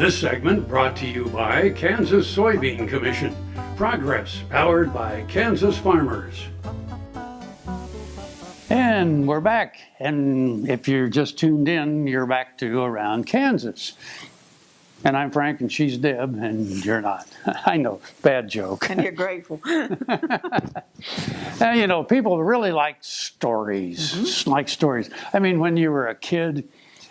This segment brought to you by Kansas Soybean Commission. Progress powered by Kansas farmers. And we're back. And if you're just tuned in, you're back to Around Kansas. And I'm Frank, and she's Deb, and you're not. I know, bad joke. And you're grateful. Now, you know, people really like stories, like stories. I mean, when you were a kid,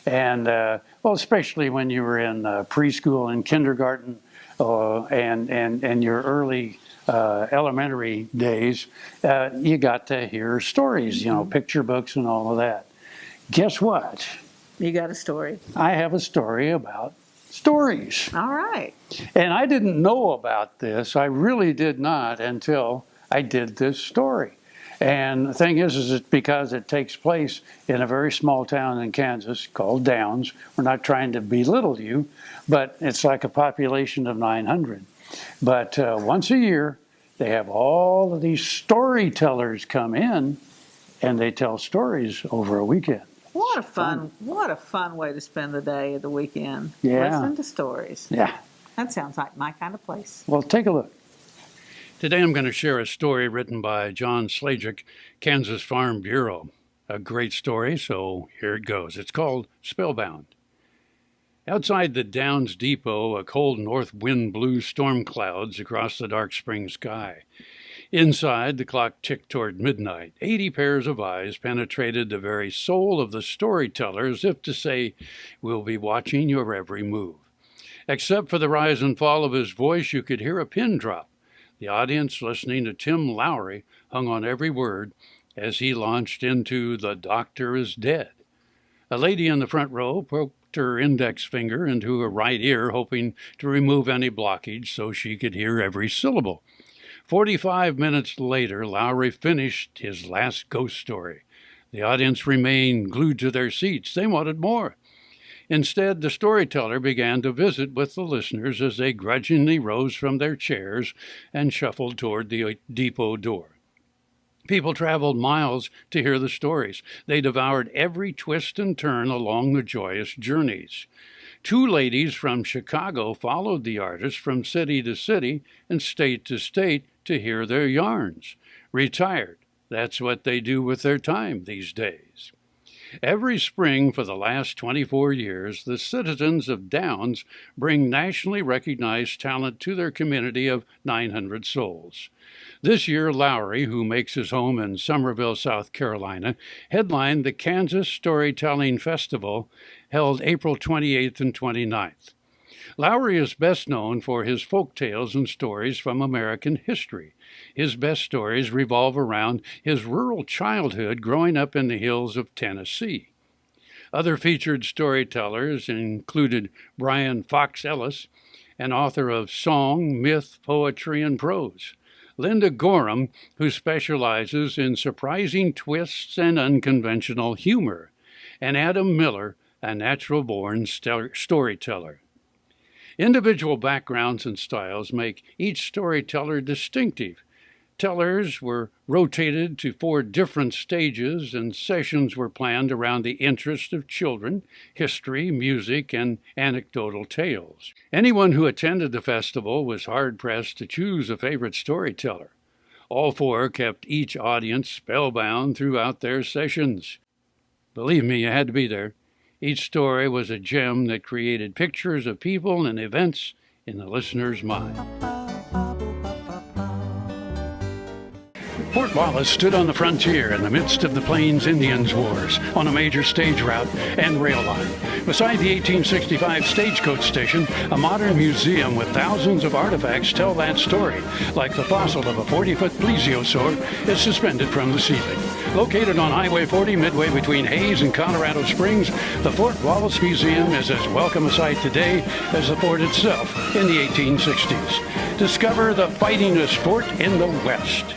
and, well, especially when you were in preschool and kindergarten and your early elementary days, you got to hear stories, you know, picture books and all of that. Guess what? You got a story. I have a story about stories. All right. And I didn't know about this. I really did not until I did this story. And the thing is it's because it takes place in a very small town in Kansas called Downs. We're not trying to belittle you, but it's like a population of 900. But once a year, they have all of these storytellers come in, and they tell stories over a weekend. What a fun way to spend the day of the weekend. Yeah. Listen to stories. Yeah. That sounds like my kind of place. Well, take a look. Today I'm going to share a story written by John Slajic, Kansas Farm Bureau. A great story, so here it goes. It's called Spellbound. Outside the Downs Depot, a cold north wind blew storm clouds across the dark spring sky. Inside, the clock ticked toward midnight. 80 pairs of eyes penetrated the very soul of the storyteller, as if to say, "We'll be watching your every move." Except for the rise and fall of his voice, you could hear a pin drop. The audience, listening to Tim Lowry, hung on every word as he launched into "The Doctor is Dead." A lady in the front row poked her index finger into her right ear, hoping to remove any blockage so she could hear every syllable. 45 minutes later, Lowry finished his last ghost story. The audience remained glued to their seats. They wanted more. Instead, the storyteller began to visit with the listeners as they grudgingly rose from their chairs and shuffled toward the depot door. People traveled miles to hear the stories. They devoured every twist and turn along the joyous journeys. 2 ladies from Chicago followed the artist from city to city and state to state to hear their yarns. Retired. That's what they do with their time these days. Every spring for the last 24 years, the citizens of Downs bring nationally recognized talent to their community of 900 souls. This year, Lowry, who makes his home in Summerville, South Carolina, headlined the Kansas Storytelling Festival, held April 28th and 29th. Lowry is best known for his folk tales and stories from American history. His best stories revolve around his rural childhood growing up in the hills of Tennessee. Other featured storytellers included Brian Fox Ellis, an author of song, myth, poetry, and prose; Linda Gorham, who specializes in surprising twists and unconventional humor; and Adam Miller, a natural-born storyteller. Individual backgrounds and styles make each storyteller distinctive. Tellers were rotated to 4 different stages, and sessions were planned around the interest of children, history, music, and anecdotal tales. Anyone who attended the festival was hard-pressed to choose a favorite storyteller. All 4 kept each audience spellbound throughout their sessions. Believe me, you had to be there. Each story was a gem that created pictures of people and events in the listener's mind. Fort Wallace stood on the frontier in the midst of the Plains Indians Wars on a major stage route and rail line. Beside the 1865 stagecoach station, a modern museum with thousands of artifacts tell that story, like the fossil of a 40-foot plesiosaur is suspended from the ceiling. Located on Highway 40 midway between Hayes and Colorado Springs, the Fort Wallace Museum is as welcome a sight today as the fort itself in the 1860s. Discover the fightingest fort in the West.